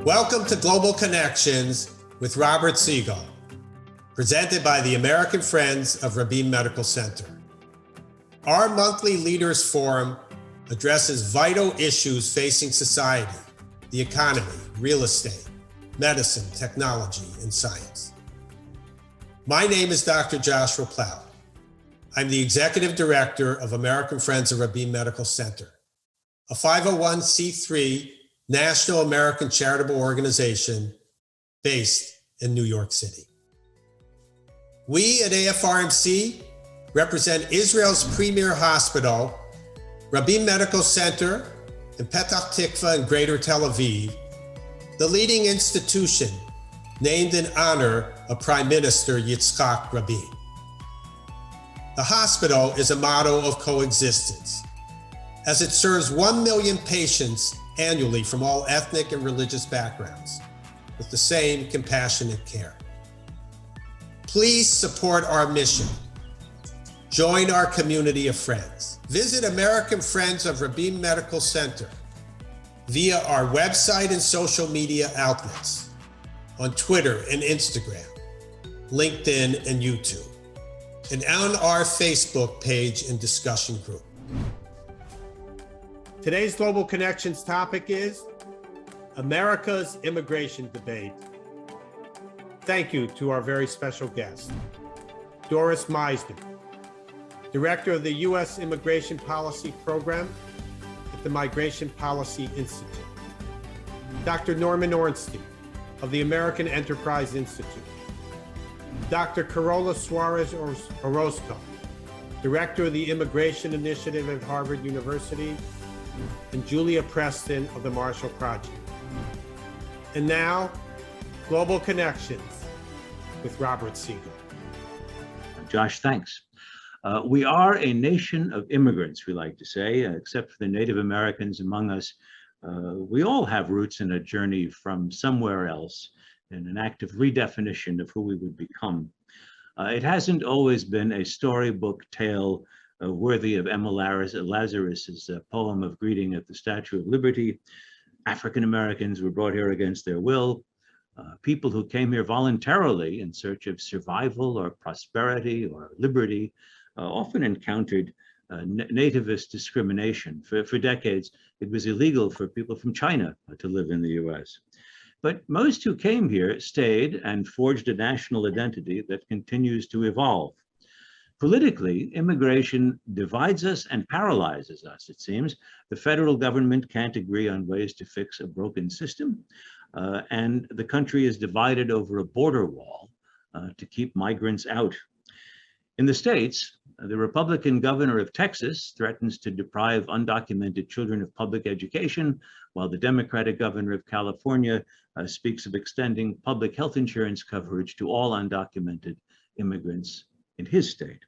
Welcome to Global Connections with Robert Siegel, presented by the American Friends of Rabin Medical Center. Our monthly Leaders Forum addresses vital issues facing society, the economy, real estate, medicine, technology, and science. My name is Dr. Joshua Plow. I'm the Executive Director of American Friends of Rabin Medical Center, a 501c3 National American Charitable Organization based in New York City. We at AFRMC represent Israel's premier hospital, Rabin Medical Center in Petah Tikva and Greater Tel Aviv, the leading institution named in honor of Prime Minister Yitzhak Rabin. The hospital is a model of coexistence, as it serves 1 million patients annually from all ethnic and religious backgrounds with the same compassionate care. Please support our mission. Join our community of friends. Visit American Friends of Rabin Medical Center via our website and social media outlets on Twitter and Instagram, LinkedIn and YouTube, and on our Facebook page and discussion group. Today's Global Connections topic is America's immigration debate. Thank you to our very special guest, Doris Meissner, Director of the U.S. Immigration Policy Program at the Migration Policy Institute, Dr. Norman Ornstein of the American Enterprise Institute, Dr. Carola Suarez-Orozco, Director of the Immigration Initiative at Harvard University, and Julia Preston of the Marshall Project. And now, Global Connections with Robert Siegel. Josh, thanks. We are a nation of immigrants, we like to say, except for the Native Americans among us. We all have roots in a journey from somewhere else and an active redefinition of who we would become. It hasn't always been a storybook tale worthy of Emma Lazarus's poem of greeting at the Statue of Liberty. African Americans were brought here against their will. People who came here voluntarily in search of survival or prosperity or liberty often encountered nativist discrimination. For decades, it was illegal for people from China to live in the US. But most who came here stayed and forged a national identity that continues to evolve. Politically, immigration divides us and paralyzes us, it seems. The federal government can't agree on ways to fix a broken system, and the country is divided over a border wall to keep migrants out. In the States, the Republican governor of Texas threatens to deprive undocumented children of public education, while the Democratic governor of California speaks of extending public health insurance coverage to all undocumented immigrants in his state.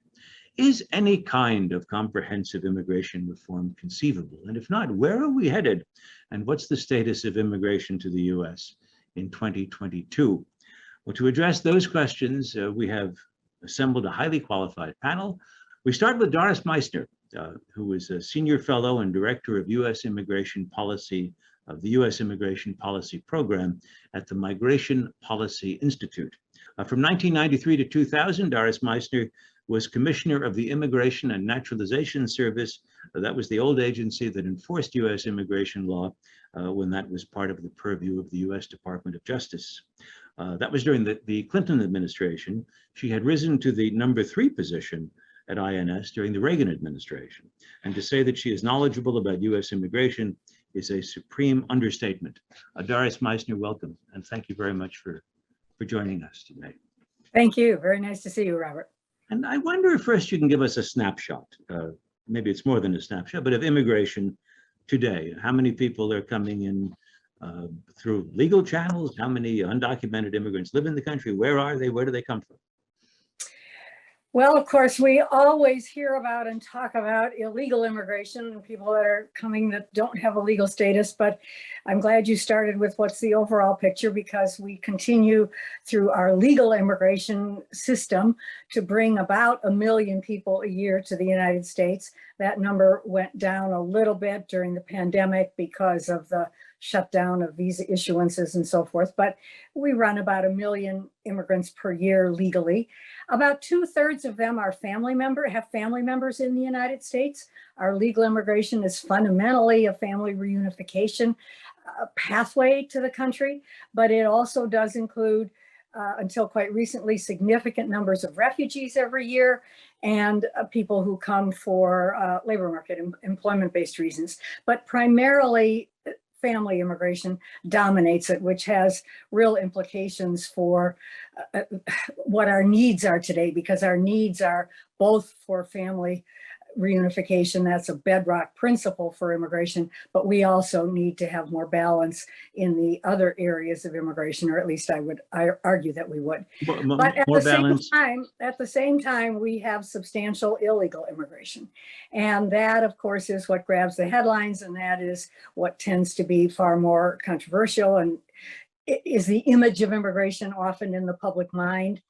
Is any kind of comprehensive immigration reform conceivable? And if not, where are we headed? And what's the status of immigration to the US in 2022? Well, to address those questions, we have assembled a highly qualified panel. We start with Doris Meissner, who is a senior fellow and director of US Immigration Policy of the US Immigration Policy Program at the Migration Policy Institute. From 1993 to 2000, Doris Meissner was commissioner of the Immigration and Naturalization Service. That was the old agency that enforced US immigration law when that was part of the purview of the US Department of Justice. That was during the Clinton administration. She had risen to the number 3 position at INS during the Reagan administration. And to say that she is knowledgeable about US immigration is a supreme understatement. Doris Meissner, welcome, and thank you very much for joining us today. Thank you. Very nice to see you, Robert. And I wonder if first you can give us a snapshot, maybe it's more than a snapshot, but of immigration today. How many people are coming in through legal channels? How many undocumented immigrants live in the country? Where are they? Where do they come from? Well, of course, we always hear about and talk about illegal immigration and people that are coming that don't have a legal status, but I'm glad you started with what's the overall picture, because we continue through our legal immigration system to bring about 1 million people a year to the United States. That number went down a little bit during the pandemic because of the shutdown of visa issuances and so forth, but we run about 1 million immigrants per year legally. About 2/3 of them are have family members in the United States. Our legal immigration is fundamentally a family reunification pathway to the country, but it also does include, until quite recently, significant numbers of refugees every year and people who come for labor market employment-based reasons. But primarily, family immigration dominates it, which has real implications for what our needs are today, because our needs are both for family reunification. That's a bedrock principle for immigration, but we also need to have more balance in the other areas of immigration, or at least I argue that we would. But at the same time, we have substantial illegal immigration. And that, of course, is what grabs the headlines, and that is what tends to be far more controversial, and is the image of immigration often in the public mind.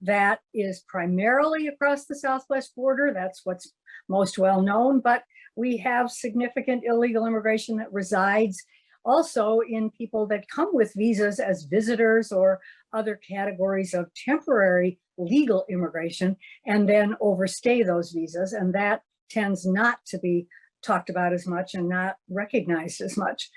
That is primarily across the southwest border. That's what's most well known, but we have significant illegal immigration that resides also in people that come with visas as visitors or other categories of temporary legal immigration and then overstay those visas. And that tends not to be talked about as much and not recognized as much.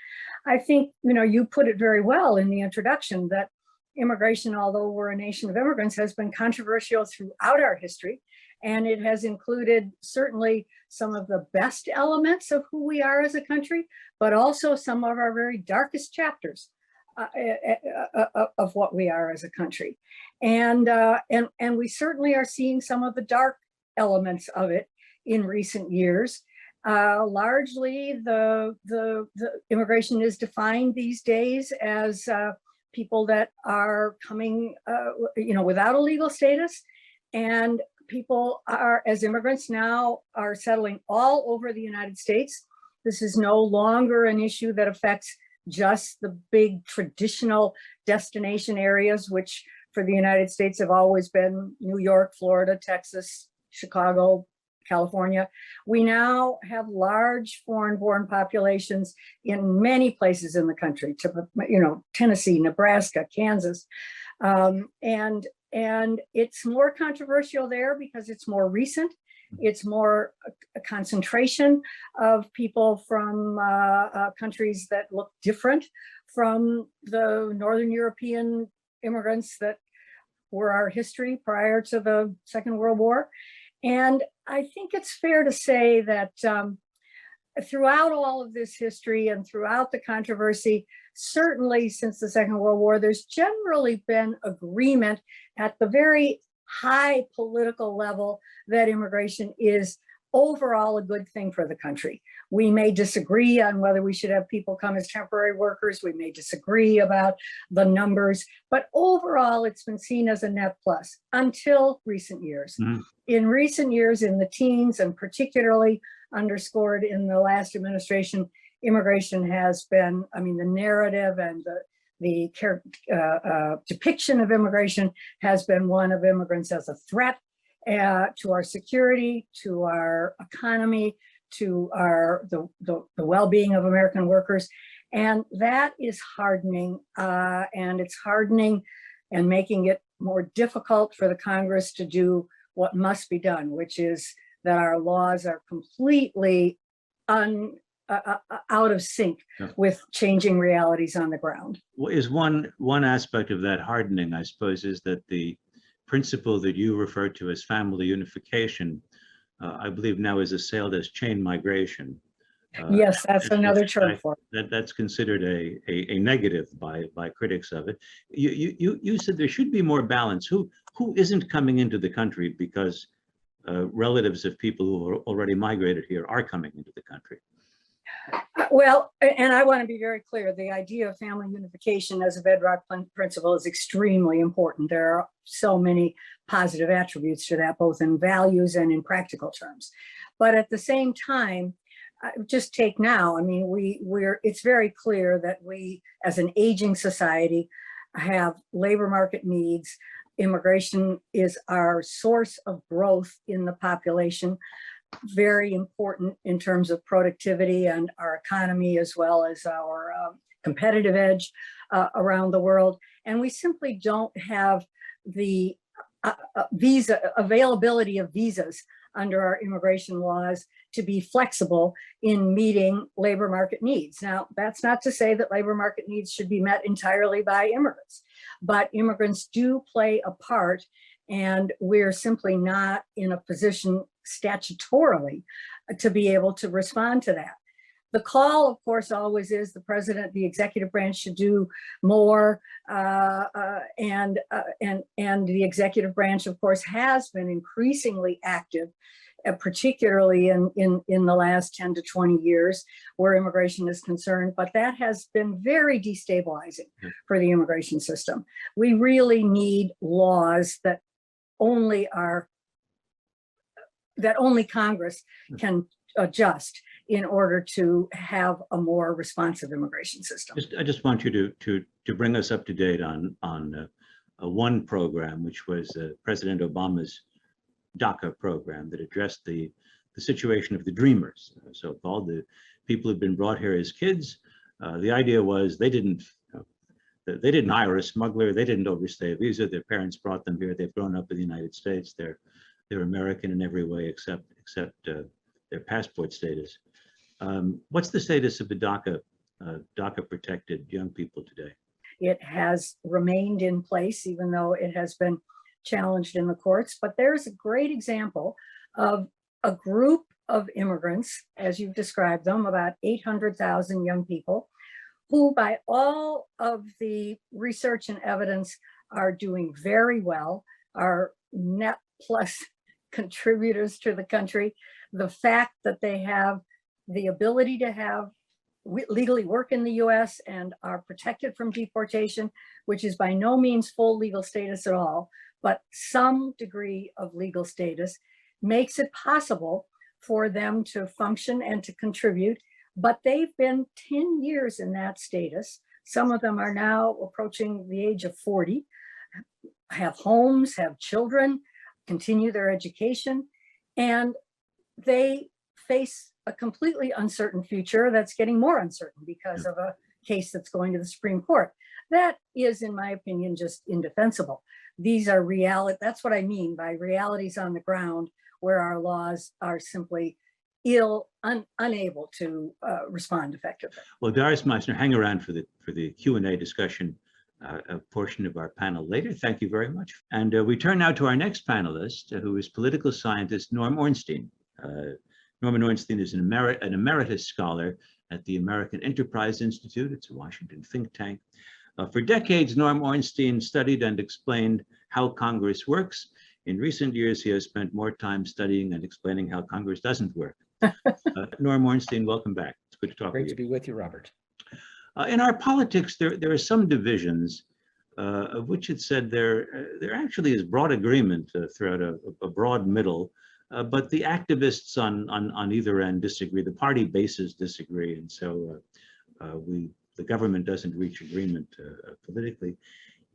I think, you put it very well in the introduction that immigration, although we're a nation of immigrants, has been controversial throughout our history. And it has included certainly some of the best elements of who we are as a country, but also some of our very darkest chapters of what we are as a country. And we certainly are seeing some of the dark elements of it in recent years. Largely, the immigration is defined these days as people that are coming, without a legal status, and people are, as immigrants now, are settling all over the United States. This is no longer an issue that affects just the big traditional destination areas, which for the United States have always been New York, Florida, Texas, Chicago, California. We now have large foreign-born populations in many places in the country, Tennessee, Nebraska, Kansas, and it's more controversial there because it's more recent. It's more a concentration of people from countries that look different from the Northern European immigrants that were our history prior to the Second World War. And I think it's fair to say that throughout all of this history and throughout the controversy, certainly since the Second World War, there's generally been agreement at the very high political level that immigration is overall a good thing for the country. We may disagree on whether we should have people come as temporary workers. We may disagree about the numbers, but overall it's been seen as a net plus until recent years. Mm-hmm. In recent years, in the teens, and particularly underscored in the last administration, immigration has been, the narrative and the depiction of immigration has been one of immigrants as a threat to our security, to our economy, to the well-being of American workers. And that is hardening, and it's hardening and making it more difficult for the Congress to do what must be done, which is that our laws are completely out of sync with changing realities on the ground. Well, is one aspect of that hardening, I suppose, is that the principle that you refer to as family unification, I believe now is assailed as chain migration. Yes, that's another term for it. That's considered a negative by critics of it. You said there should be more balance. Who isn't coming into the country because relatives of people who are already migrated here are coming into the country? Well, and I want to be very clear, the idea of family unification as a bedrock principle is extremely important. There are so many positive attributes to that, both in values and in practical terms. But at the same time, just take now, it's very clear that we, as an aging society, have labor market needs. Immigration is our source of growth in the population, very important in terms of productivity and our economy, as well as our competitive edge around the world. And we simply don't have the visa availability of visas under our immigration laws to be flexible in meeting labor market needs. Now, that's not to say that labor market needs should be met entirely by immigrants, but immigrants do play a part, and we're simply not in a position statutorily to be able to respond to that. The call, of course, always is the president, the executive branch should do more, and the executive branch, of course, has been increasingly active, particularly in the last 10 to 20 years where immigration is concerned, but that has been very destabilizing for the immigration system. We really need laws that only Congress can adjust in order to have a more responsive immigration system. I just want you to bring us up to date on one program, which was President Obama's Daca program that addressed the situation of the dreamers, so-called, the people who've been brought here as kids. The idea was they didn't hire a smuggler, they didn't overstay a visa. Their parents brought them here. They've grown up in the United States. They're American in every way except their passport status. What's the status of the DACA protected young people today? It has remained in place, even though it has been challenged in the courts. But there's a great example of a group of immigrants, as you've described them, about 800,000 young people, who by all of the research and evidence are doing very well, are net plus contributors to the country. The fact that they have the ability to have legally work in the US and are protected from deportation, which is by no means full legal status at all, but some degree of legal status, makes it possible for them to function and to contribute. But they've been 10 years in that status. Some of them are now approaching the age of 40, have homes, have children, continue their education, and they face a completely uncertain future that's getting more uncertain because of a case that's going to the Supreme Court. That is, in my opinion, just indefensible. These are reality. That's what I mean by realities on the ground, where our laws are simply unable to respond effectively. Well, Doris Meissner, hang around for the Q&A discussion portion of our panel later. Thank you very much. And we turn now to our next panelist, who is political scientist Norm Ornstein. Norman Ornstein is an emeritus scholar at the American Enterprise Institute. It's a Washington think tank. For decades, Norm Ornstein studied and explained how Congress works. In recent years, he has spent more time studying and explaining how Congress doesn't work. Norm Ornstein, welcome back. It's good to talk to you. Great to be with you, Robert. In our politics, there are some divisions of which it said there actually is broad agreement throughout a broad middle, but the activists on either end disagree. The party bases disagree, and so the government doesn't reach agreement politically.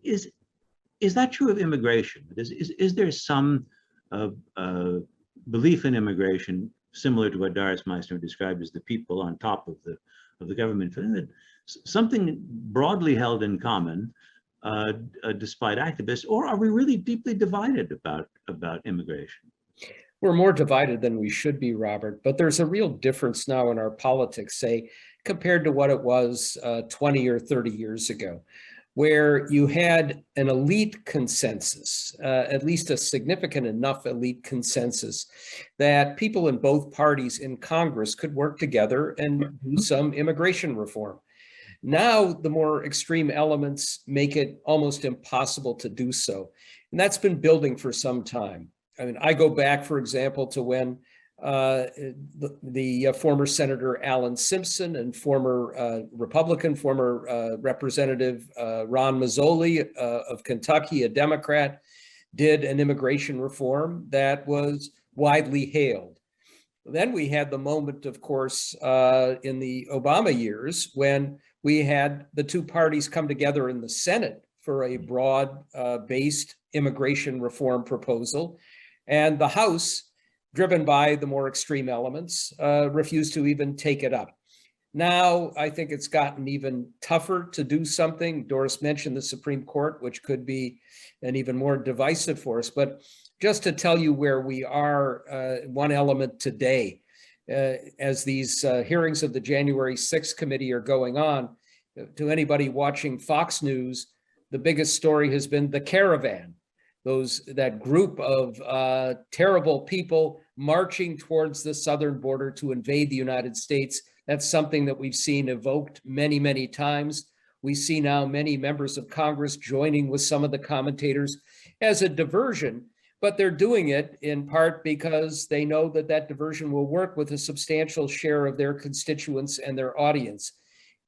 Is that true of immigration? Is there some belief in immigration similar to what Doris Meissner described as the people on top of the government, something broadly held in common despite activists, or are we really deeply divided about immigration? We're more divided than we should be, Robert, but there's a real difference now in our politics, say, compared to what it was 20 or 30 years ago, where you had an elite consensus, at least a significant enough elite consensus, that people in both parties in Congress could work together and do some immigration reform. Now, the more extreme elements make it almost impossible to do so. And that's been building for some time. I mean, I go back, for example, to when the former Senator Alan Simpson and former Republican, former Representative Ron Mazzoli of Kentucky, a Democrat, did an immigration reform that was widely hailed. Then we had the moment, of course, in the Obama years when we had the two parties come together in the Senate for a broad-based immigration reform proposal. And the House, driven by the more extreme elements, refused to even take it up. Now, I think it's gotten even tougher to do something. Doris mentioned the Supreme Court, which could be an even more divisive force. But just to tell you where we are, one element today, as these hearings of the January 6th committee are going on, to anybody watching Fox News, the biggest story has been the caravan, that group of terrible people marching towards the southern border to invade the United States. That's something that we've seen evoked many, many times. We see now many members of Congress joining with some of the commentators as a diversion, but they're doing it in part because they know that that diversion will work with a substantial share of their constituents and their audience.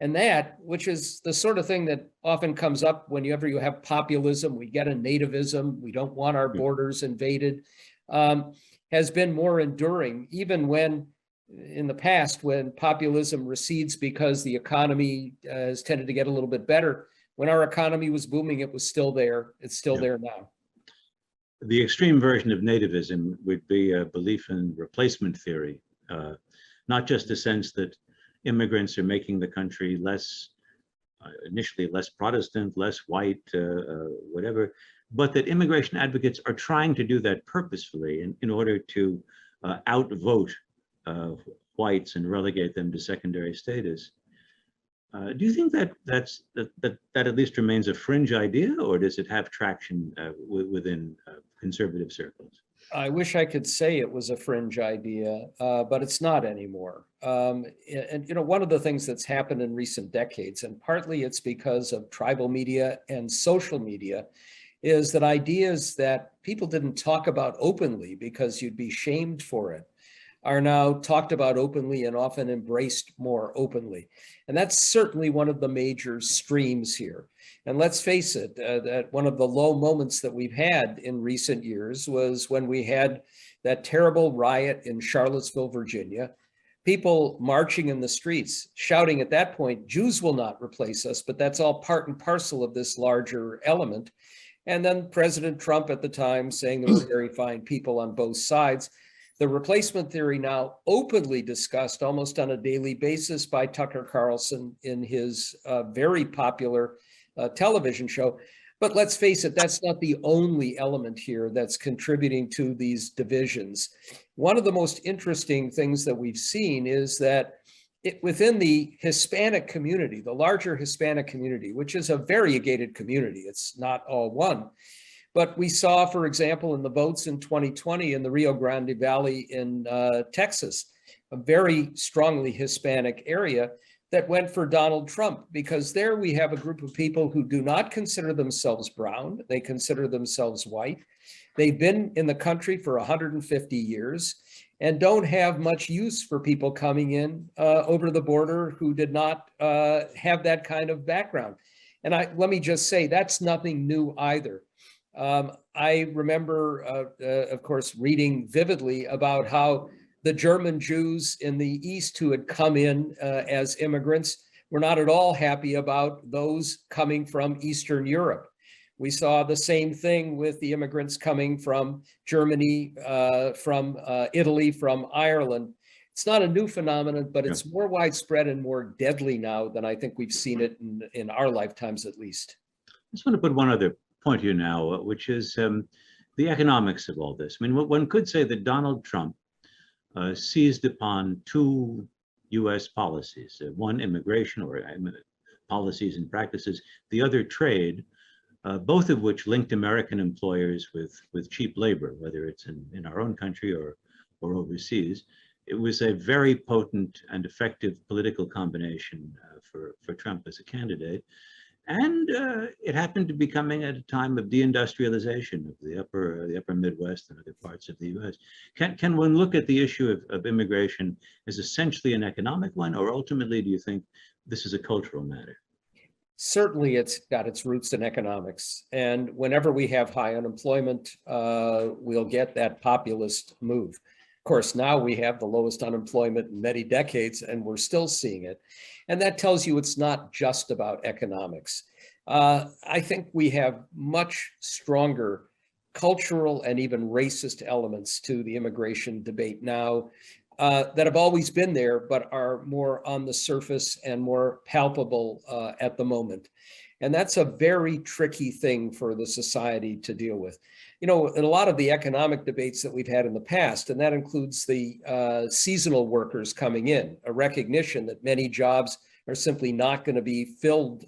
And that, which is the sort of thing that often comes up whenever you have populism, we get a nativism, we don't want our borders invaded, has been more enduring, even when in the past, when populism recedes because the economy has tended to get a little bit better. When our economy was booming, it was still there. It's still there now. The extreme version of nativism would be a belief in replacement theory, not just a sense that immigrants are making the country less, initially less Protestant, less white, whatever, but that immigration advocates are trying to do that purposefully in order to outvote whites and relegate them to secondary status. Do you think that that at least remains a fringe idea, or does it have traction within conservative circles? I wish I could say it was a fringe idea, but it's not anymore. And you know, one of the things that's happened in recent decades, and partly it's because of tribal media and social media, is that ideas that people didn't talk about openly because you'd be shamed for it are now talked about openly and often embraced more openly. And that's certainly one of the major streams here. And let's face it, that one of the low moments that we've had in recent years was when we had that terrible riot in Charlottesville, Virginia, people marching in the streets, shouting at that point, Jews will not replace us, but that's all part and parcel of this larger element. And then President Trump at the time saying there were very fine people on both sides. The replacement theory now openly discussed almost on a daily basis by Tucker Carlson in his very popular television show. But let's face it, that's not the only element here that's contributing to these divisions. One of the most interesting things that we've seen is that within the Hispanic community, the larger Hispanic community, which is a variegated community, it's not all one. But we saw, for example, in the votes in 2020 in the Rio Grande Valley in Texas, a very strongly Hispanic area that went for Donald Trump, because there we have a group of people who do not consider themselves brown. They consider themselves white. They've been in the country for 150 years and don't have much use for people coming in over the border who did not have that kind of background. And let me just say, that's nothing new either. I remember, of course, reading vividly about how the German Jews in the East who had come in as immigrants were not at all happy about those coming from Eastern Europe. We saw the same thing with the immigrants coming from Germany, from Italy, from Ireland. It's not a new phenomenon, but it's more widespread and more deadly now than I think we've seen it in our lifetimes, at least. I just want to put one other point here now, which is the economics of all this. I mean, one could say that Donald Trump seized upon two U.S. policies, one immigration or policies and practices, the other trade, both of which linked American employers with cheap labor, whether it's in our own country or overseas. It was a very potent and effective political combination for Trump as a candidate. And it happened to be coming at a time of deindustrialization of the upper Midwest and other parts of the U.S. Can one look at the issue of immigration as essentially an economic one, or ultimately do you think this is a cultural matter? Certainly, it's got its roots in economics. And whenever we have high unemployment, we'll get that populist move. Of course, now we have the lowest unemployment in many decades, and we're still seeing it. And that tells you it's not just about economics. I think we have much stronger cultural and even racist elements to the immigration debate now. that have always been there, but are more on the surface and more palpable at the moment. And that's a very tricky thing for the society to deal with. You know, in a lot of the economic debates that we've had in the past, and that includes the seasonal workers coming in, a recognition that many jobs are simply not going to be filled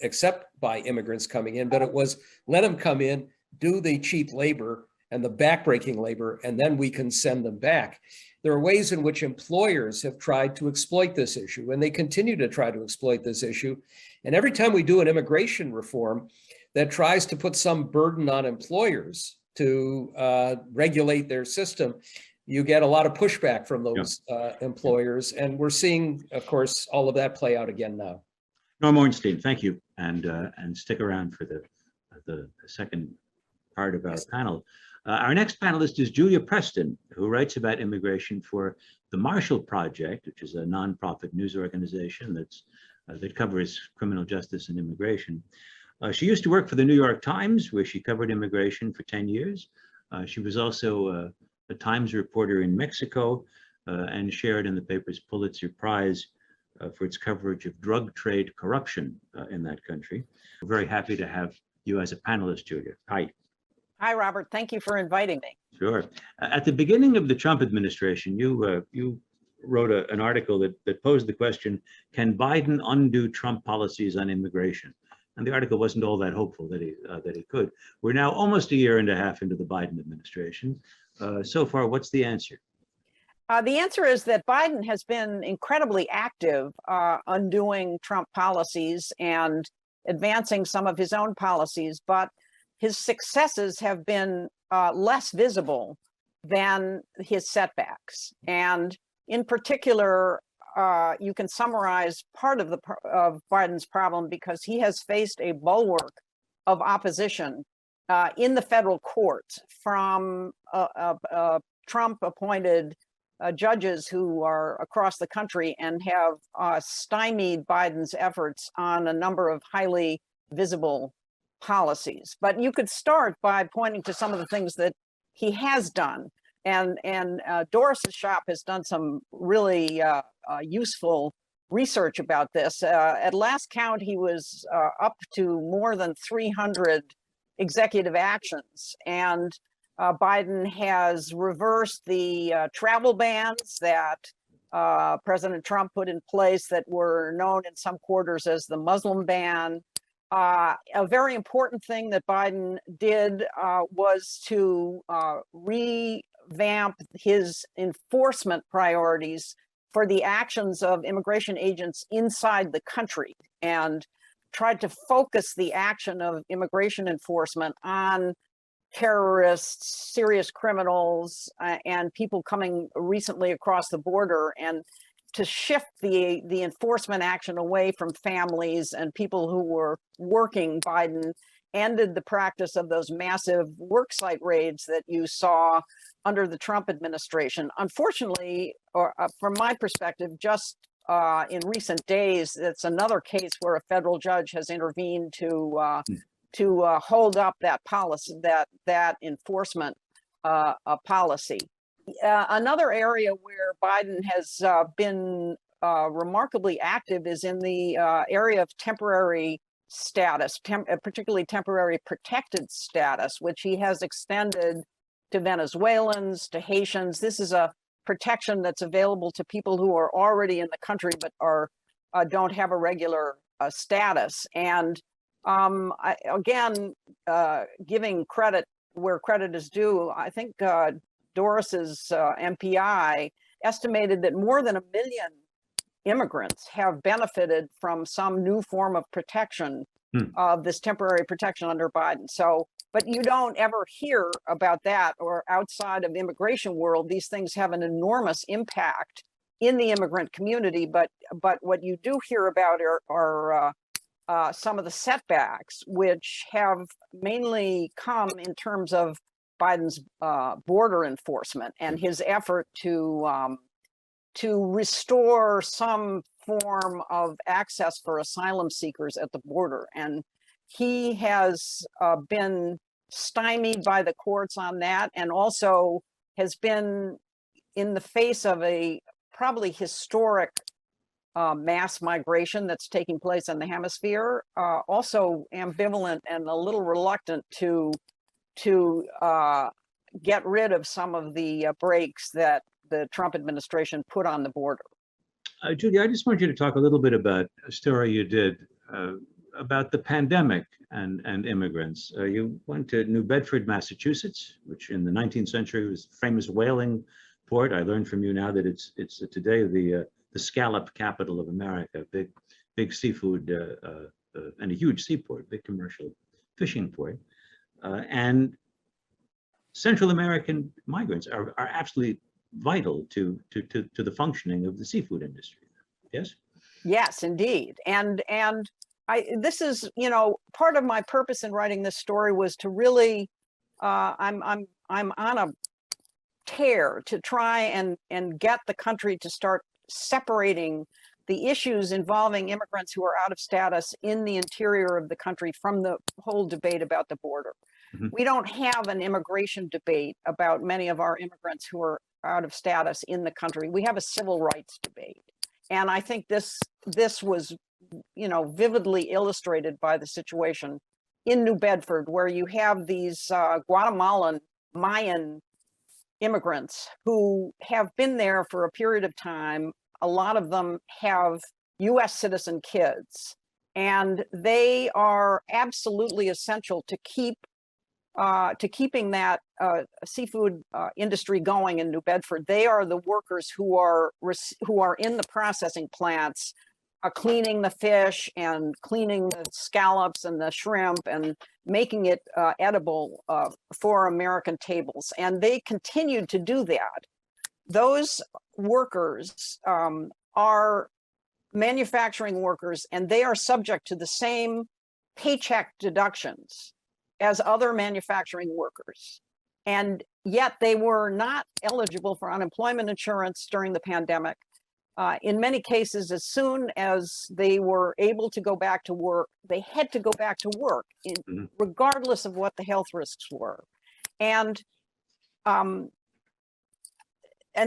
except by immigrants coming in, but it was let them come in, do the cheap labor and the backbreaking labor, and then we can send them back. There are ways in which employers have tried to exploit this issue, and they continue to try to exploit this issue. And every time we do an immigration reform that tries to put some burden on employers to regulate their system, you get a lot of pushback from those employers. And we're seeing, of course, all of that play out again now. Norm Ornstein, thank you. And stick around for the second part of our panel. Our next panelist is Julia Preston, who writes about immigration for the Marshall Project, which is a nonprofit news organization that covers criminal justice and immigration. She used to work for the New York Times, where she covered immigration for 10 years. She was also a Times reporter in Mexico and shared in the paper's Pulitzer Prize for its coverage of drug trade corruption in that country. We're very happy to have you as a panelist, Julia. Hi. Hi, Robert. Thank you for inviting me. Sure. At the beginning of the Trump administration, you wrote an article that posed the question, can Biden undo Trump policies on immigration? And the article wasn't all that hopeful that he could. We're now almost a year and a half into the Biden administration. So far, what's the answer? The answer is that Biden has been incredibly active undoing Trump policies and advancing some of his own policies, but his successes have been less visible than his setbacks. And in particular, you can summarize part of Biden's problem because he has faced a bulwark of opposition in the federal courts from Trump-appointed judges who are across the country and have stymied Biden's efforts on a number of highly visible policies. But you could start by pointing to some of the things that he has done. And Doris's shop has done some really useful research about this. At last count, he was up to more than 300 executive actions. And Biden has reversed the travel bans that President Trump put in place that were known in some quarters as the Muslim ban. A very important thing that Biden did was to revamp his enforcement priorities for the actions of immigration agents inside the country and tried to focus the action of immigration enforcement on terrorists, serious criminals, and people coming recently across the border, and to shift the enforcement action away from families and people who were working. Biden ended the practice of those massive worksite raids that you saw under the Trump administration. Unfortunately, or from my perspective, just in recent days, it's another case where a federal judge has intervened to hold up that policy, that enforcement policy. Another area where Biden has been remarkably active is in the area of temporary status, particularly temporary protected status, which he has extended to Venezuelans, to Haitians. This is a protection that's available to people who are already in the country but don't have a regular status. And again, giving credit where credit is due, I think Doris's MPI estimated that more than 1 million immigrants have benefited from some new form of protection, of this temporary protection under Biden. So, but you don't ever hear about that, or outside of immigration world, these things have an enormous impact in the immigrant community. But what you do hear about are some of the setbacks, which have mainly come in terms of Biden's border enforcement and his effort to restore some form of access for asylum seekers at the border. And he has been stymied by the courts on that, and also has been in the face of a probably historic mass migration that's taking place in the hemisphere, also ambivalent and a little reluctant to get rid of some of the brakes that the Trump administration put on the border. Julia, I just want you to talk a little bit about a story you did about the pandemic and immigrants. You went to New Bedford, Massachusetts, which in the 19th century was a famous whaling port. I learned from you now that it's today the scallop capital of America, big seafood and a huge seaport, big commercial fishing port. And Central American migrants are absolutely vital to the functioning of the seafood industry. Yes? Yes, indeed. And this is, you know, part of my purpose in writing this story was to really, I'm on a tear to try and get the country to start separating the issues involving immigrants who are out of status in the interior of the country from the whole debate about the border. Mm-hmm. We don't have an immigration debate about many of our immigrants who are out of status in the country. We have a civil rights debate. And I think this was, you know, vividly illustrated by the situation in New Bedford, where you have these Guatemalan Mayan immigrants who have been there for a period of time. A lot of them have US citizen kids, and they are absolutely essential to keeping that seafood industry going in New Bedford. They are the workers who are in the processing plants, cleaning the fish and cleaning the scallops and the shrimp and making it edible for American tables. And they continued to do that. Those workers are manufacturing workers, and they are subject to the same paycheck deductions as other manufacturing workers. And yet they were not eligible for unemployment insurance during the pandemic. In many cases, as soon as they were able to go back to work, they had to go back to work, regardless of what the health risks were. And an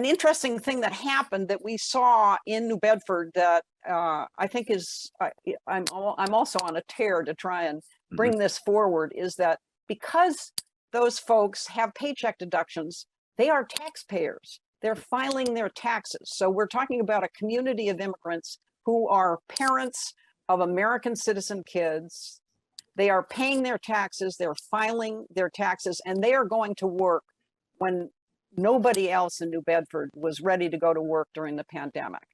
interesting thing that happened that we saw in New Bedford that I think is, I'm also on a tear to try and bring this forward, is that because those folks have paycheck deductions, they are taxpayers. They're filing their taxes. So we're talking about a community of immigrants who are parents of American citizen kids. They are paying their taxes, they're filing their taxes, and they are going to work when nobody else in New Bedford was ready to go to work during the pandemic.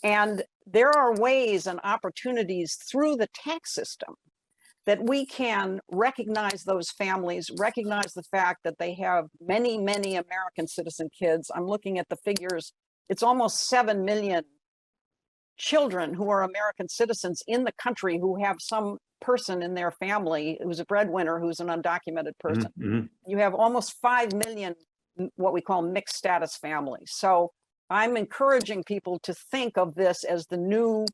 And there are ways and opportunities through the tax system that we can recognize those families, recognize the fact that they have many, many American citizen kids. I'm looking at the figures. It's almost 7 million children who are American citizens in the country who have some person in their family who's a breadwinner, who's an undocumented person. Mm-hmm. You have almost 5 million what we call mixed status families. So I'm encouraging people to think of this as the new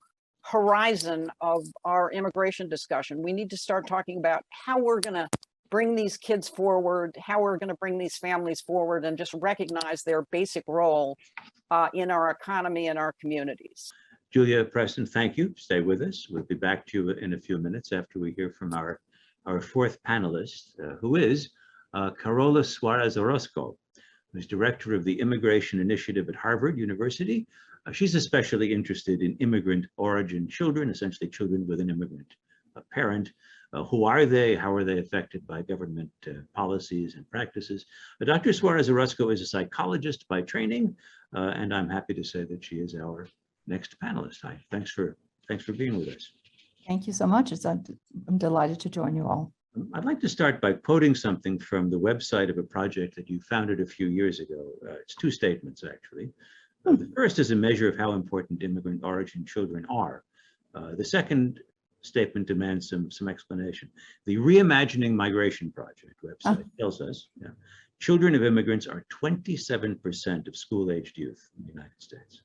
horizon of our immigration discussion. We need to start talking about how we're going to bring these kids forward, how we're going to bring these families forward, and just recognize their basic role in our economy and our communities. Julia Preston, thank you. Stay with us. We'll be back to you in a few minutes after we hear from our fourth panelist, who is Carola Suarez-Orozco, who's director of the Immigration Initiative at Harvard University. She's especially interested in immigrant origin children, essentially children with an immigrant parent. Who are they? How are they affected by government policies and practices? Dr. Suarez-Orozco is a psychologist by training, and I'm happy to say that she is our next panelist. Hi, thanks for being with us. Thank you so much. I'm delighted to join you all. I'd like to start by quoting something from the website of a project that you founded a few years ago. It's two statements, actually. The first is a measure of how important immigrant origin children are. The second statement demands some explanation. The Reimagining Migration Project website tells us children of immigrants are 27% of school-aged youth in the United States.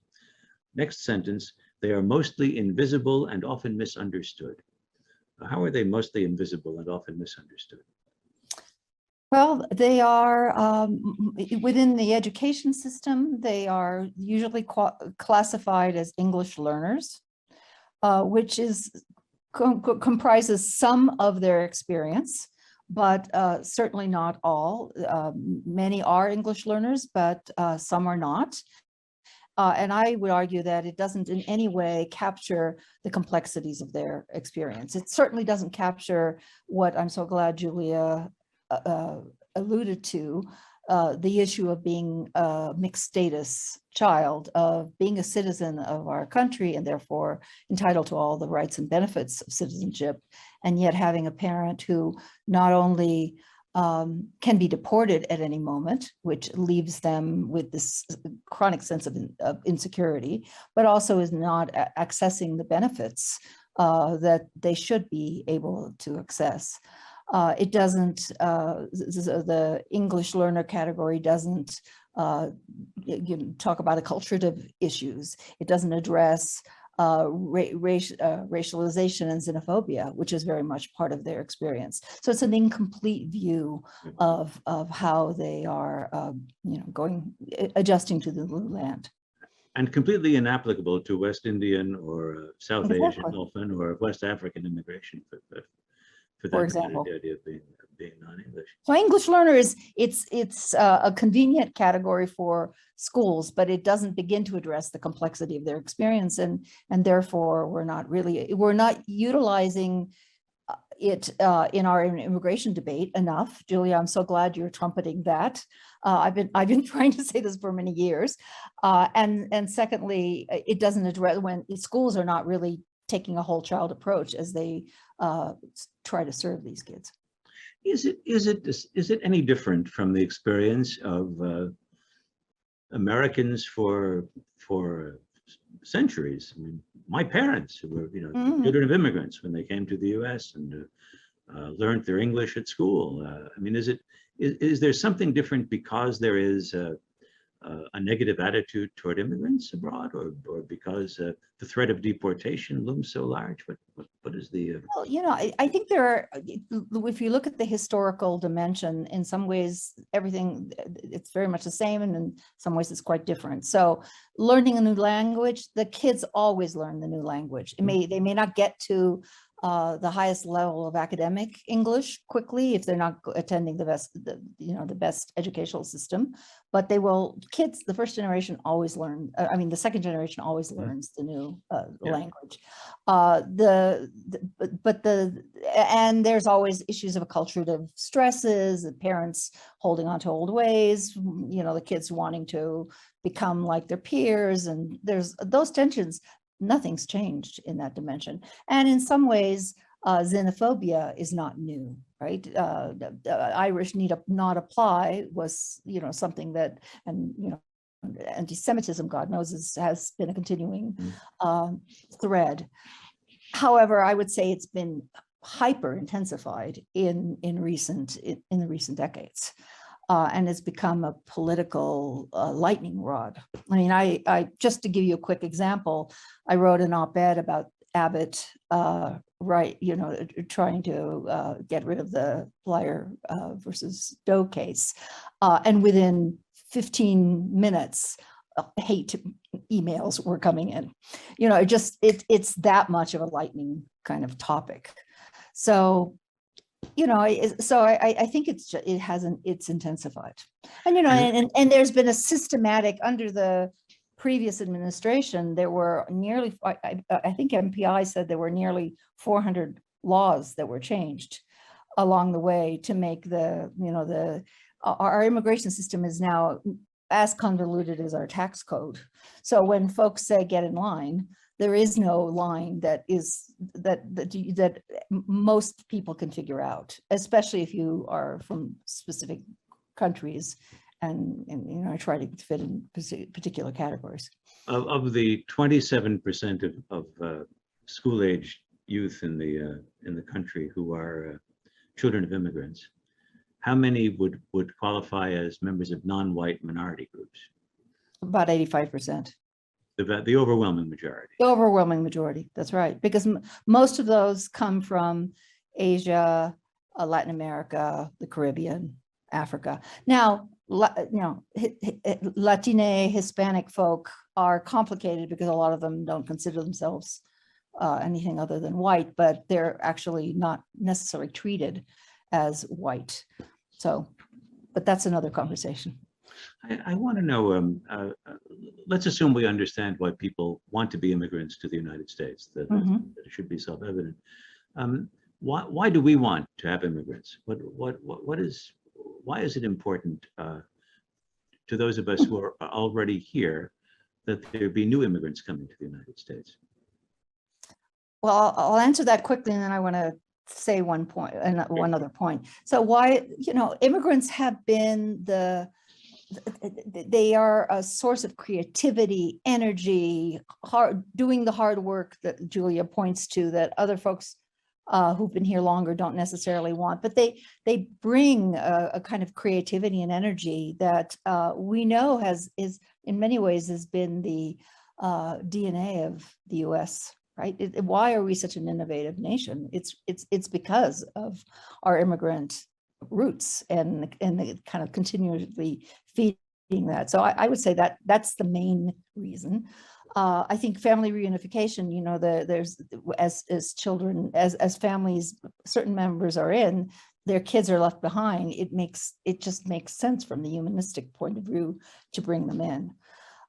Next sentence, they are mostly invisible and often misunderstood. How are they mostly invisible and often misunderstood? Well, they are within the education system, they are usually classified as English learners, which is comprises some of their experience, but certainly not all. Many are English learners, but some are not. And I would argue that it doesn't in any way capture the complexities of their experience. It certainly doesn't capture what I'm so glad Julia alluded to, the issue of being a mixed status child, of being a citizen of our country and therefore entitled to all the rights and benefits of citizenship, and yet having a parent who not only can be deported at any moment, which leaves them with this chronic sense of insecurity, but also is not accessing the benefits that they should be able to access. It doesn't, the English learner category doesn't talk about acculturative issues. It doesn't address racialization and xenophobia, which is very much part of their experience. So it's an incomplete view of how they are, adjusting to the new land. And completely inapplicable to West Indian or South Exactly. Asian often, or West African immigration for example. the idea of being non-English. So English learner it's a convenient category for schools, but it doesn't begin to address the complexity of their experience, and therefore we're not utilizing it in our immigration debate enough. Julia, I'm so glad you're trumpeting that. I've been trying to say this for many years, and secondly, it doesn't address when schools are not really taking a whole child approach as they try to serve these kids. Is it any different from the experience of Americans for centuries? I mean, my parents, who were children of immigrants when they came to the U.S. and learned their English at school. I mean, is there something different because there is a negative attitude toward immigrants abroad, or because the threat of deportation looms so large? What is the? Well, I think there are. If you look at the historical dimension, in some ways, everything it's very much the same, and in some ways, it's quite different. So, learning a new language, the kids always learn the new language. They may not get to the highest level of academic English quickly if they're not attending the best educational system, but they will. Kids, the first generation always learn. The second generation always learns the new language. And there's always issues of acculturative stresses, the parents holding on to old ways, the kids wanting to become like their peers, and there's those tensions. Nothing's changed in that dimension. And in some ways, xenophobia is not new, right? The Irish need not apply was, something that, and, anti-Semitism, God knows, has been a continuing thread. However, I would say it's been hyper intensified in the recent decades. And it's become a political lightning rod. I mean, I just to give you a quick example, I wrote an op-ed about Abbott, trying to get rid of the Plyer versus Doe case, and within 15 minutes, hate emails were coming in. It's that much of a lightning kind of topic. So. I think it's intensified, and there's been a systematic under the previous administration. There were nearly, I think MPI said there were nearly 400 laws that were changed along the way to make our immigration system is now as convoluted as our tax code. So when folks say get in line, there is no line that most people can figure out, especially if you are from specific countries and try to fit in particular categories. Of the 27% of school-age youth in the country who are children of immigrants, how many would qualify as members of non-white minority groups? About 85%. The overwhelming majority. The overwhelming majority, that's right. Because most of those come from Asia, Latin America, the Caribbean, Africa. Now, Latine, Hispanic folk are complicated because a lot of them don't consider themselves anything other than white, but they're actually not necessarily treated as white. So, but that's another conversation. I want to know, let's assume we understand why people want to be immigrants to the United States, that it should be self-evident. Why do we want to have immigrants? Why is it important to those of us who are already here that there be new immigrants coming to the United States? Well, I'll answer that quickly, and then I want to say one point and one other point. So why, immigrants have been they are a source of creativity, energy, doing the hard work that Julia points to that other folks who've been here longer don't necessarily want, but they bring a kind of creativity and energy that we know is in many ways has been the DNA of the US, right? Why are we such an innovative nation? It's because of our immigrant roots and the kind of continually feeding that. So I would say that that's the main reason. I think family reunification, there's as children, as families, certain members are in, their kids are left behind. It just makes sense from the humanistic point of view to bring them in.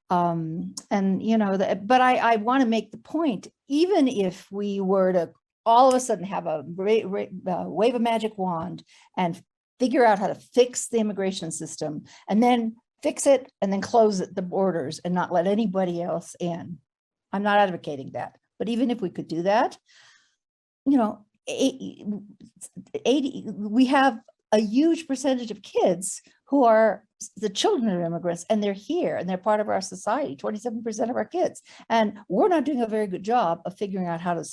But I want to make the point, even if we were to all of a sudden have a wave a magic wand and figure out how to fix the immigration system and then fix it and then close the borders and not let anybody else in. I'm not advocating that, but even if we could do that, we have a huge percentage of kids who are the children of immigrants, and they're here and they're part of our society, 27% of our kids. And we're not doing a very good job of figuring out how to,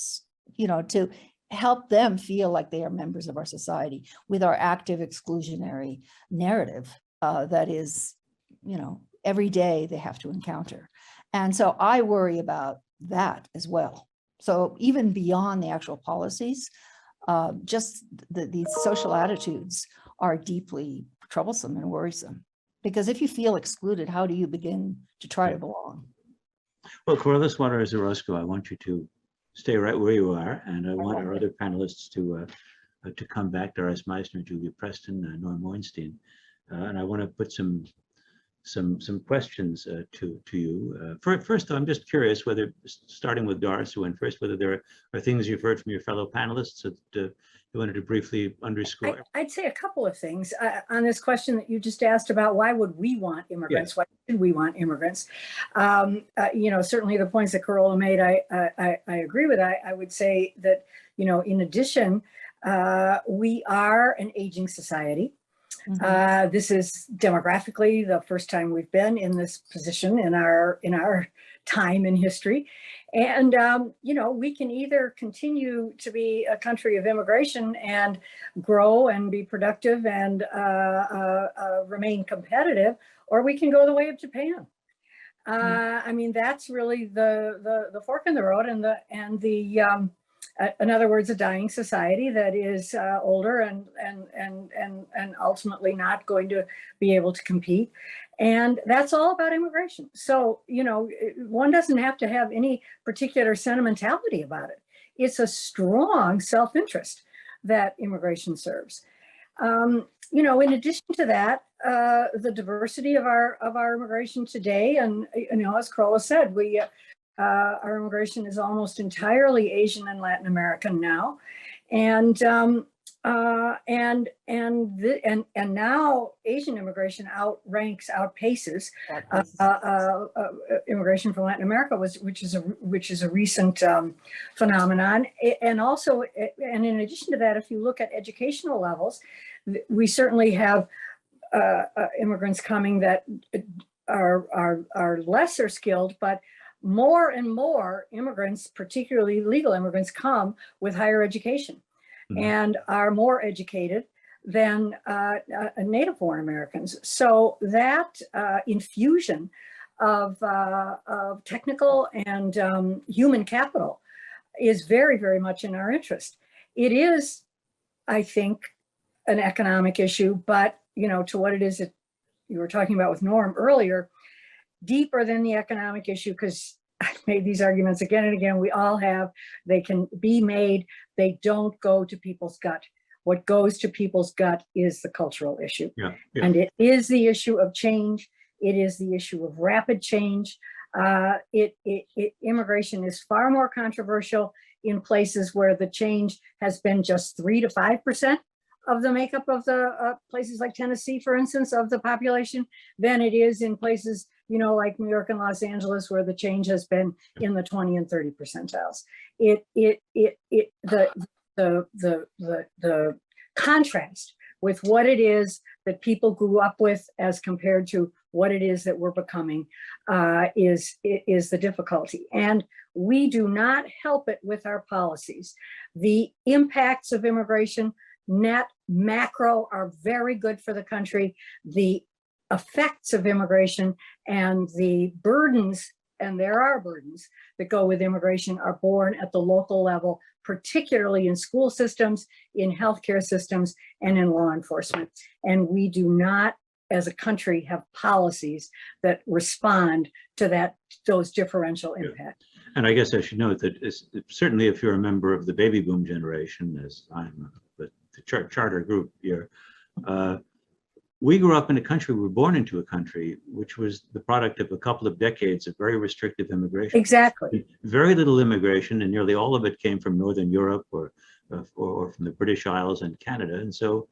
to help them feel like they are members of our society with our active exclusionary narrative that is, every day they have to encounter. And so I worry about that as well. So even beyond the actual policies, just these social attitudes are deeply troublesome and worrisome. Because if you feel excluded, how do you begin to try to belong? Well, Carola Suarez-Orozco, I want you to stay right where you are, and I want our other panelists to come back, Doris Meissner, Julia Preston, Norm Ornstein, and I want to put some questions to you. First, though, I'm just curious whether, starting with Doris, who went first, whether there are things you've heard from your fellow panelists that you wanted to briefly underscore. I'd say a couple of things on this question that you just asked about why would we want immigrants? Yes. Why should we want immigrants? Certainly the points that Carola made, I agree with. I would say that, in addition, we are an aging society. This is demographically the first time we've been in this position in our time in history. And, we can either continue to be a country of immigration and grow and be productive and remain competitive, or we can go the way of Japan. That's really the fork in the road and in other words, a dying society that is older and ultimately not going to be able to compete. And that's all about immigration. So, one doesn't have to have any particular sentimentality about it. It's a strong self-interest that immigration serves. In addition to that, the diversity of our immigration today, and as Carola said, our immigration is almost entirely Asian and Latin American now, and now Asian immigration outpaces immigration from Latin America, which is a recent phenomenon. And also, and in addition to that, if you look at educational levels, we certainly have immigrants coming that are lesser skilled, but more and more immigrants, particularly legal immigrants, come with higher education and are more educated than native-born Americans. So that infusion of technical and human capital is very, very much in our interest. It is, I think, an economic issue, but to what it is that you were talking about with Norm earlier, deeper than the economic issue, because I've made these arguments again and again. We all have. They can be made. They don't go to people's gut. What goes to people's gut is the cultural issue. Yeah. And it is the issue of change. It is the issue of rapid change. Immigration is far more controversial in places where the change has been just 3 to 5% of the makeup of the places like Tennessee, for instance, of the population, than it is in places, like New York and Los Angeles, where the change has been in the 20 and 30 percentiles. The contrast with what it is that people grew up with as compared to what it is that we're becoming is the difficulty. And we do not help it with our policies. The impacts of immigration, net, macro, are very good for the country. The effects of immigration and the burdens, and there are burdens that go with immigration, are borne at the local level, particularly in school systems, in healthcare systems, and in law enforcement. And we do not, as a country, have policies that respond to those differential impacts. And I guess I should note that certainly if you're a member of the baby boom generation, as I'm, the charter group here, we grew up in a country, we were born into a country which was the product of a couple of decades of very restrictive immigration. Exactly. Very little immigration, and nearly all of it came from Northern Europe or from the British Isles and Canada. And so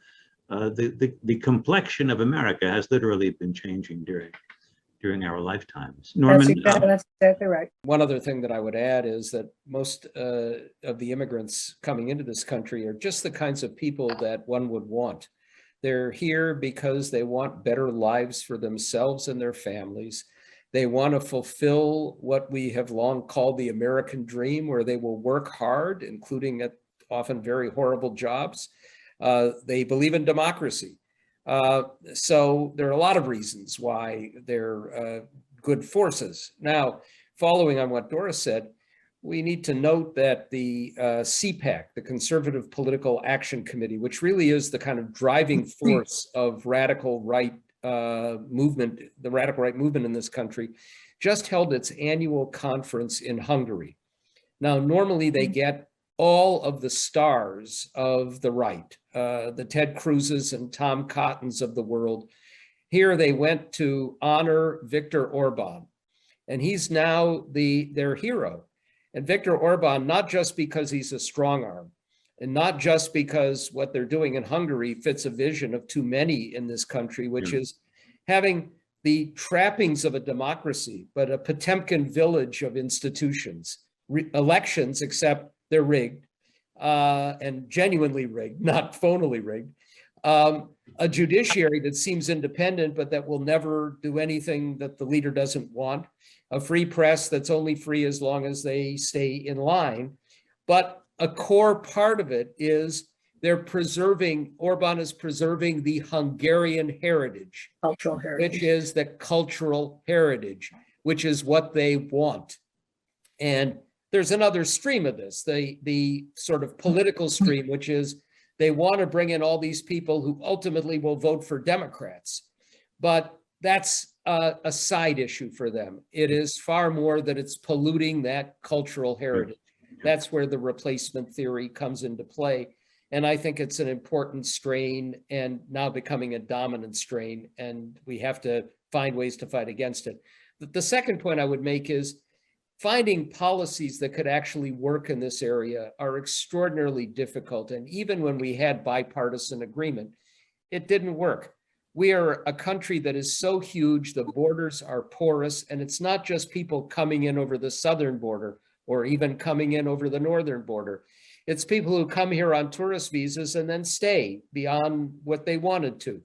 the complexion of America has literally been changing during our lifetimes. Norman? That's exactly right. One other thing that I would add is that most of the immigrants coming into this country are just the kinds of people that one would want. They're here because they want better lives for themselves and their families. They want to fulfill what we have long called the American dream, where they will work hard, including at often very horrible jobs. They believe in democracy. So there are a lot of reasons why they're good forces. Now, following on what Doris said, we need to note that the CPAC, the Conservative Political Action Committee, which really is the kind of driving force of radical right movement, the radical right movement in this country, just held its annual conference in Hungary. Now, normally they get all of the stars of the right, the Ted Cruzes and Tom Cottons of the world. Here they went to honor Viktor Orban, and he's now their hero. And Viktor Orban, not just because he's a strong arm, and not just because what they're doing in Hungary fits a vision of too many in this country, which is having the trappings of a democracy, but a Potemkin village of institutions, elections, except they're rigged and genuinely rigged, not phonily rigged. A judiciary that seems independent, but that will never do anything that the leader doesn't want. A free press that's only free as long as they stay in line. But a core part of it is Orban is preserving the Hungarian heritage. Cultural heritage. Which is the cultural heritage, which is what they want. And there's another stream of this, the sort of political stream, which is they want to bring in all these people who ultimately will vote for Democrats. But that's a side issue for them. It is far more that it's polluting that cultural heritage. That's where the replacement theory comes into play. And I think it's an important strain and now becoming a dominant strain, and we have to find ways to fight against it. The second point I would make is finding policies that could actually work in this area are extraordinarily difficult. And even when we had bipartisan agreement, it didn't work. We are a country that is so huge, the borders are porous, and it's not just people coming in over the southern border or even coming in over the northern border. It's people who come here on tourist visas and then stay beyond what they wanted to.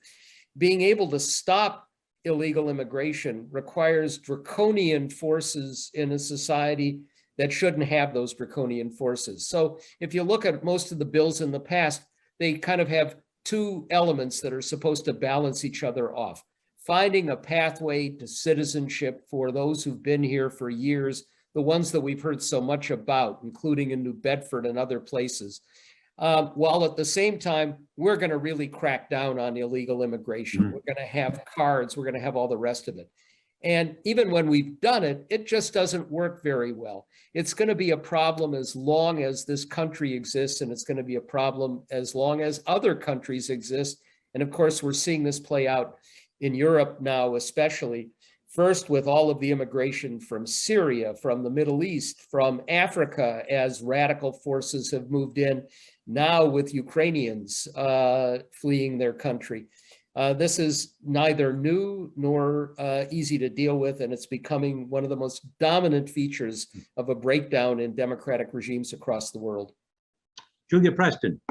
Being able to stop illegal immigration requires draconian forces in a society that shouldn't have those draconian forces. So if you look at most of the bills in the past, they kind of have two elements that are supposed to balance each other off. Finding a pathway to citizenship for those who've been here for years, the ones that we've heard so much about, including in New Bedford and other places. while at the same time, we're going to really crack down on illegal immigration. We're going to have cards, we're going to have all the rest of it. And even when we've done it, it just doesn't work very well. It's going to be a problem as long as this country exists, and it's going to be a problem as long as other countries exist. And of course, we're seeing this play out in Europe now, especially. First, with all of the immigration from Syria, from the Middle East, from Africa, as radical forces have moved in, now with Ukrainians fleeing their country. This is neither new nor easy to deal with, and it's becoming one of the most dominant features of a breakdown in democratic regimes across the world. Julia Preston,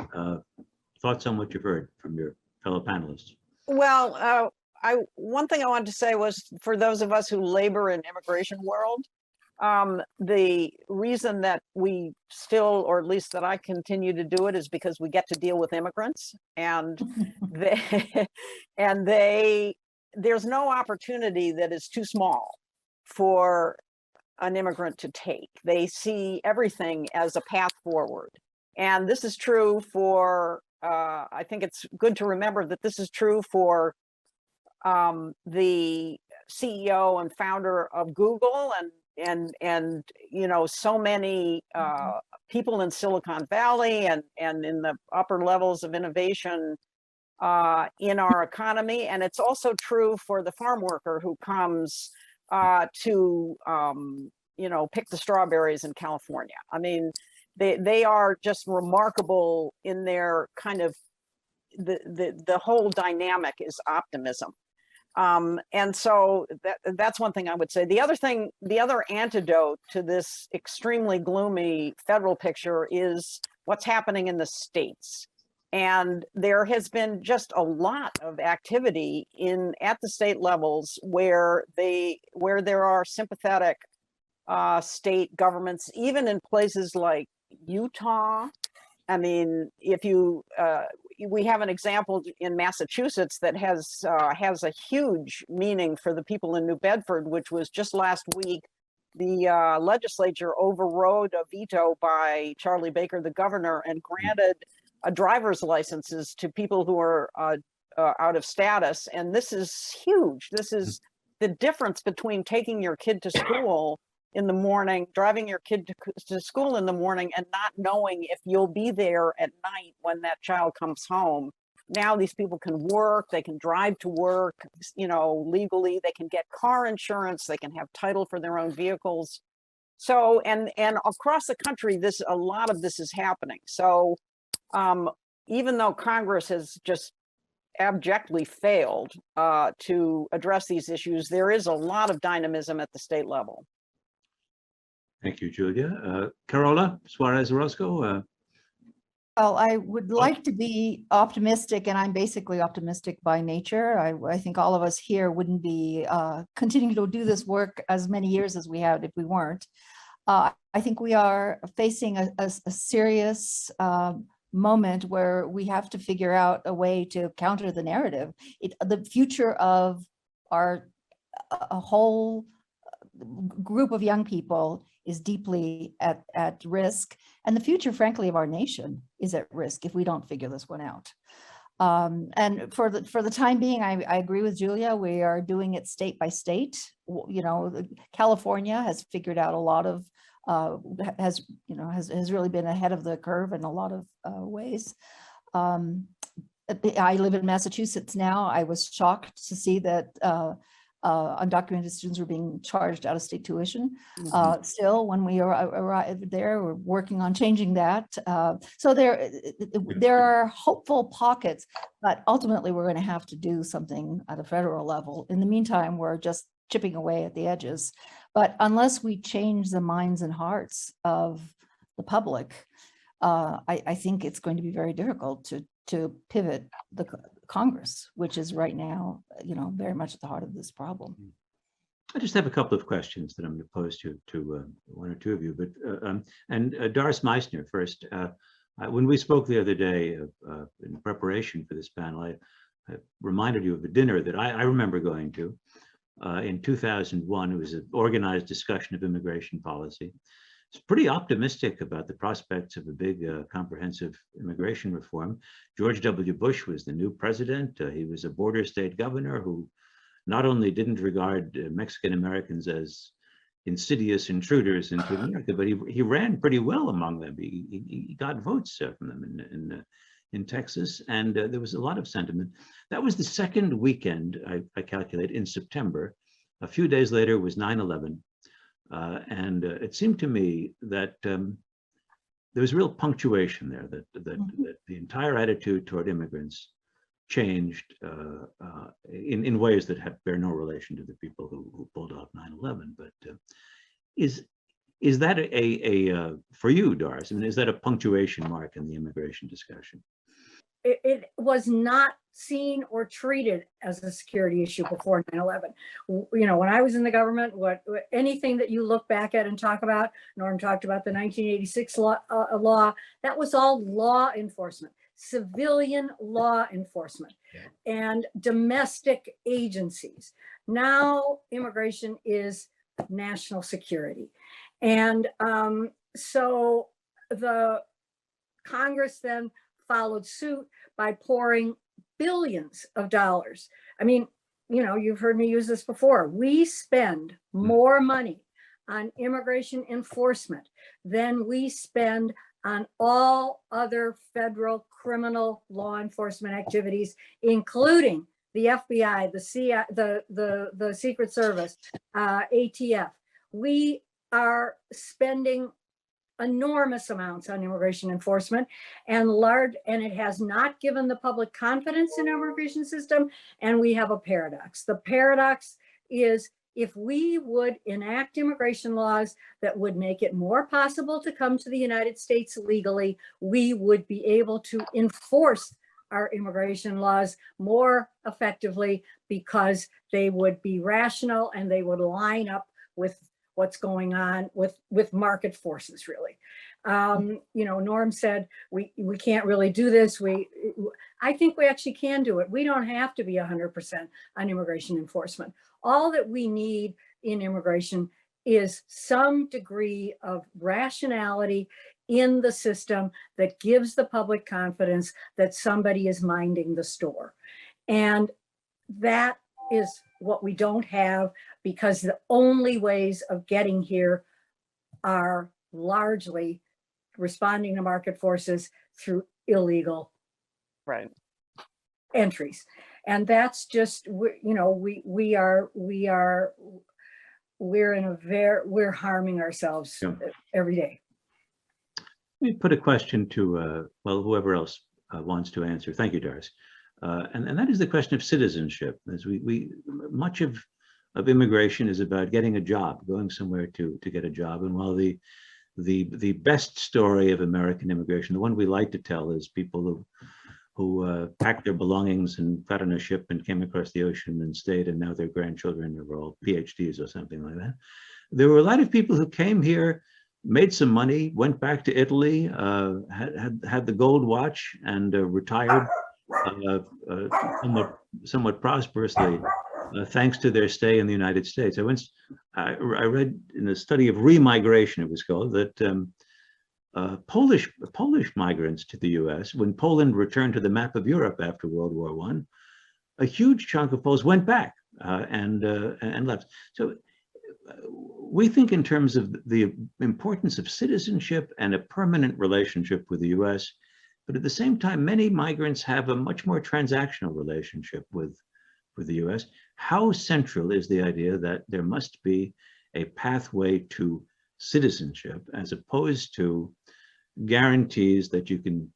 thoughts on what you've heard from your fellow panelists? Well, one thing I wanted to say was, for those of us who labor in immigration world, the reason that we still, or at least that I continue to do it, is because we get to deal with immigrants, and there's no opportunity that is too small for an immigrant to take. They see everything as a path forward. And this is true for, I think it's good to remember that this is true for the CEO and founder of Google, and you know, so many people in Silicon Valley and in the upper levels of innovation in our economy. And it's also true for the farm worker who comes to you know, pick the strawberries in California. I mean, they are just remarkable in their kind of, the whole dynamic is optimism. And so that's one thing I would say. The other antidote to this extremely gloomy federal picture is what's happening in the states. And there has been just a lot of activity at the state levels where there are sympathetic state governments, even in places like Utah. I mean, if you we have an example in Massachusetts that has a huge meaning for the people in New Bedford, which was just last week. The legislature overrode a veto by Charlie Baker, the governor, and granted driver's licenses to people who are out of status. And this is huge. This is the difference between taking your kid to school in the morning, driving your kid to school in the morning, and not knowing if you'll be there at night when that child comes home. Now these people can work, they can drive to work, you know, legally, they can get car insurance, they can have title for their own vehicles. So, and across the country, a lot of this is happening. So even though Congress has just abjectly failed to address these issues, there is a lot of dynamism at the state level. Thank you, Julia. Carola Suarez-Orozco. Well, I would like to be optimistic, and I'm basically optimistic by nature. I think all of us here wouldn't be continuing to do this work as many years as we have if we weren't. I think we are facing a serious moment where we have to figure out a way to counter the narrative. The future of a whole group of young people is deeply at risk, and the future, frankly, of our nation is at risk if we don't figure this one out. And for the time being, I agree with Julia. We are doing it state by state. You know, California has figured out a lot of has really been ahead of the curve in a lot of ways. I live in Massachusetts now. I was shocked to see that undocumented students were being charged out-of-state tuition. Still, when we arrived there, we're working on changing that. So there are hopeful pockets, but ultimately we're going to have to do something at a federal level. In the meantime, we're just chipping away at the edges. But unless we change the minds and hearts of the public, I think it's going to be very difficult to pivot the Congress, which is right now, you know, very much at the heart of this problem. I just have a couple of questions that I'm going to pose to one or two of you. But Doris Meissner first. When we spoke the other day in preparation for this panel, I reminded you of a dinner that I remember going to in 2001. It was an organized discussion of immigration policy. is pretty optimistic about the prospects of a big comprehensive immigration reform. George W. Bush was the new president. He was a border state governor who not only didn't regard Mexican Americans as insidious intruders into America, but he ran pretty well among them. He got votes from them in Texas, and there was a lot of sentiment. That was the second weekend, I calculate, in September. A few days later was 9/11. And it seemed to me that there was real punctuation there, that the entire attitude toward immigrants changed in ways that bear no relation to the people who pulled off 9/11. But is that for you, Doris? I mean, is that a punctuation mark in the immigration discussion? It was not seen or treated as a security issue before 9/11. You know, when I was in the government, anything that you look back at and talk about, Norm talked about the 1986 law, that was all law enforcement, civilian law enforcement, and domestic agencies. Now immigration is national security. And so the Congress then followed suit by pouring billions of dollars. I mean, you know, you've heard me use this before. We spend more money on immigration enforcement than we spend on all other federal criminal law enforcement activities, including the FBI, the CIA, the Secret Service, ATF. We are spending enormous amounts on immigration enforcement, and it has not given the public confidence in our immigration system. And we have a paradox. The paradox is, if we would enact immigration laws that would make it more possible to come to the United States legally, we would be able to enforce our immigration laws more effectively, because they would be rational and they would line up with what's going on with market forces, really. You know, Norm said we can't really do this. I think we actually can do it. We don't have to be 100% on immigration enforcement. All that we need in immigration is some degree of rationality in the system that gives the public confidence that somebody is minding the store. And that is what we don't have, because the only ways of getting here are largely responding to market forces through illegal entries. And that's just, you know, we're harming ourselves every day. Let me put a question to, well, whoever else wants to answer. Thank you, Doris. And that is the question of citizenship. As much of immigration is about getting a job, going somewhere to get a job. And while the best story of American immigration, the one we like to tell, is people who packed their belongings and got on a ship and came across the ocean and stayed, and now their grandchildren are all PhDs or something like that. There were a lot of people who came here, made some money, went back to Italy, had the gold watch, and retired somewhat prosperously, thanks to their stay in the United States. I read in a study of remigration, it was called, that Polish migrants to the U.S., when Poland returned to the map of Europe after World War I, a huge chunk of Poles went back and left. So we think in terms of the importance of citizenship and a permanent relationship with the U.S., but at the same time, many migrants have a much more transactional relationship with the U.S. How central is the idea that there must be a pathway to citizenship, as opposed to guarantees that you can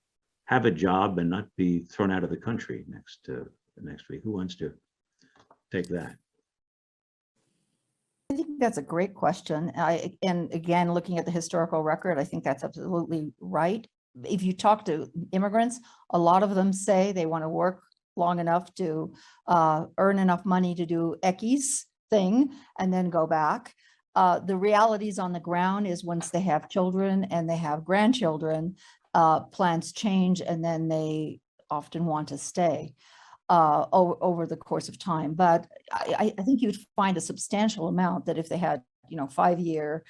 have a job and not be thrown out of the country next week? Who wants to take that? I think that's a great question. And again, looking at the historical record, I think that's absolutely right. If you talk to immigrants, a lot of them say they want to work long enough to earn enough money to do Ecky's thing and then go back. The realities on the ground is, once they have children and they have grandchildren, plans change, and then they often want to stay over the course of time. But I think you'd find a substantial amount that, if they had 5-year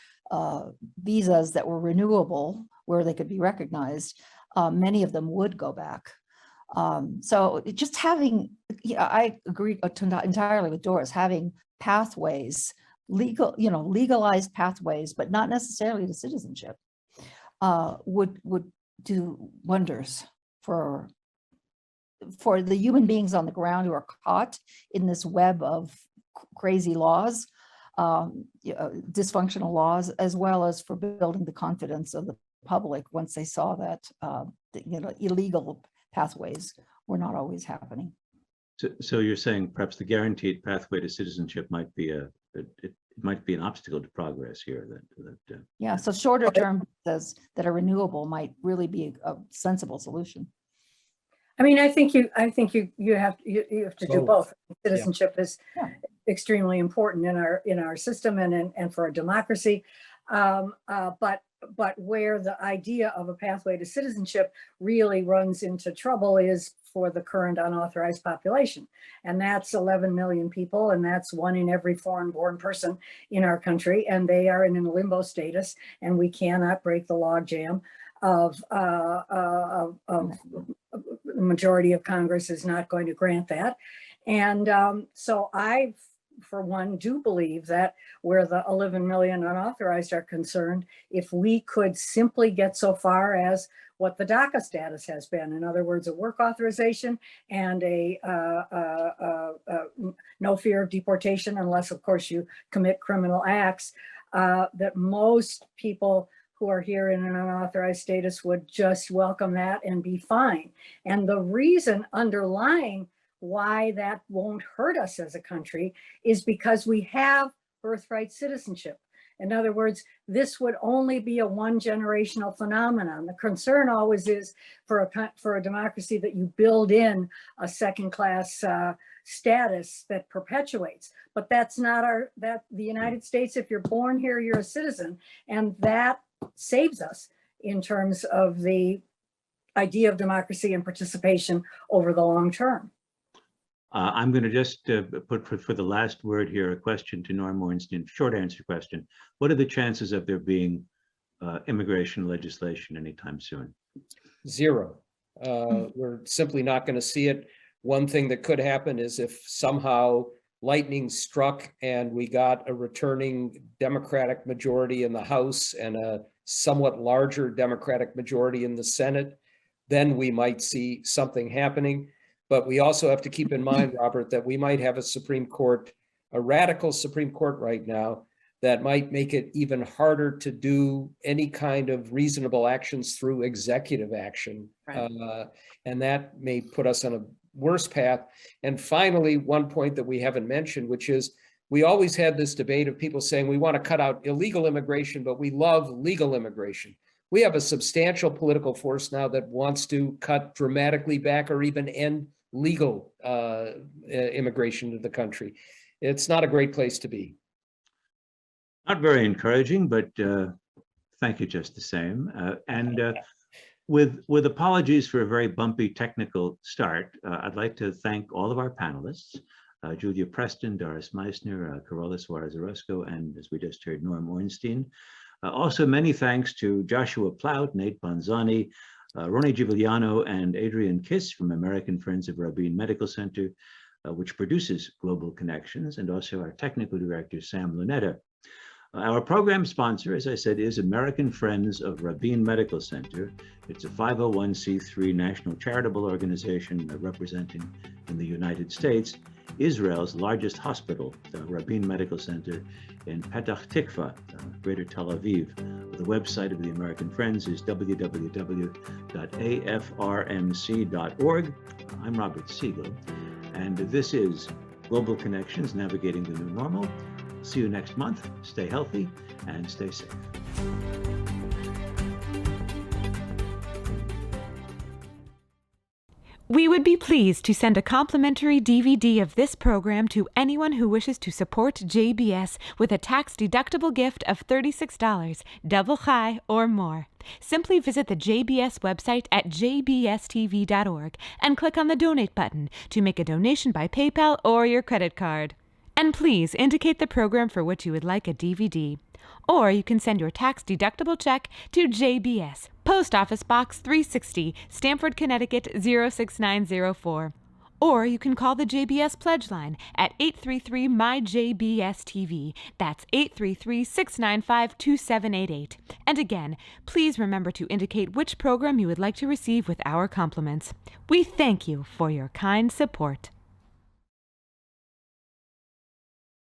visas that were renewable, where they could be recognized, many of them would go back. So just having, I agree entirely with Doris, having pathways, legalized pathways, but not necessarily to citizenship, would do wonders for the human beings on the ground who are caught in this web of crazy laws, dysfunctional laws, as well as for building the confidence of the public once they saw that illegal pathways were not always happening. So you're saying perhaps the guaranteed pathway to citizenship might be it might be an obstacle to progress here. Yeah, so shorter term visas that are renewable might really be a sensible solution. I mean, I think you have to do both. Citizenship is extremely important in our system and for a democracy. But where the idea of a pathway to citizenship really runs into trouble is for the current unauthorized population. And that's 11 million people, and that's 1 in every foreign-born person in our country. And they are in a limbo status, and we cannot break the logjam of the majority of Congress is not going to grant that. And so I, for one, do believe that where the 11 million unauthorized are concerned, if we could simply get so far as what the Daca status has been, in other words, a work authorization and a no fear of deportation, unless of course you commit criminal acts, that most people who are here in an unauthorized status would just welcome that and be fine. And the reason underlying why that won't hurt us as a country is because we have birthright citizenship. In other words, this would only be a one-generational phenomenon. The concern always is for a democracy that you build in a second-class status that perpetuates. But that's not the United States. If you're born here, you're a citizen, and that saves us in terms of the idea of democracy and participation over the long term. I'm going to just put for the last word here a question to Norm Ornstein, short answer question. What are the chances of there being immigration legislation anytime soon? 0. We're simply not going to see it. One thing that could happen is if somehow lightning struck and we got a returning Democratic majority in the House and a somewhat larger Democratic majority in the Senate, then we might see something happening. But we also have to keep in mind, Robert, that we might have a radical Supreme Court right now that might make it even harder to do any kind of reasonable actions through executive action. Right. And that may put us on a worse path. And finally, one point that we haven't mentioned, which is we always had this debate of people saying we want to cut out illegal immigration, but we love legal immigration. We have a substantial political force now that wants to cut dramatically back or even end legal immigration to the country. It's not a great place to be. Not very encouraging, but thank you just the same. With apologies for a very bumpy technical start, I'd like to thank all of our panelists, Julia Preston, Doris Meissner, Carola Suarez-Orozco, and as we just heard, Norm Ornstein. Also, many thanks to Joshua Plout, Nate Bonzani, Ronnie Giuliano, and Adrian Kiss from American Friends of Rabin Medical Center, which produces Global Connections, and also our technical director, Sam Lunetta. Our program sponsor, as I said, is American Friends of Rabin Medical Center. It's a 501c3 national charitable organization representing in the United States Israel's largest hospital, the Rabin Medical Center in Petach Tikva, Greater Tel Aviv. The website of the American Friends is www.afrmc.org. I'm Robert Siegel, and this is Global Connections, Navigating the New Normal. See you next month. Stay healthy and stay safe. We would be pleased to send a complimentary DVD of this program to anyone who wishes to support JBS with a tax-deductible gift of $36, double high or more. Simply visit the JBS website at jbstv.org and click on the Donate button to make a donation by PayPal or your credit card. And please indicate the program for which you would like a DVD. Or you can send your tax-deductible check to JBS, Post Office Box 360, Stamford, Connecticut 06904. Or you can call the JBS Pledge Line at 833-MY-JBS-TV. That's 833-695-2788. And again, please remember to indicate which program you would like to receive with our compliments. We thank you for your kind support.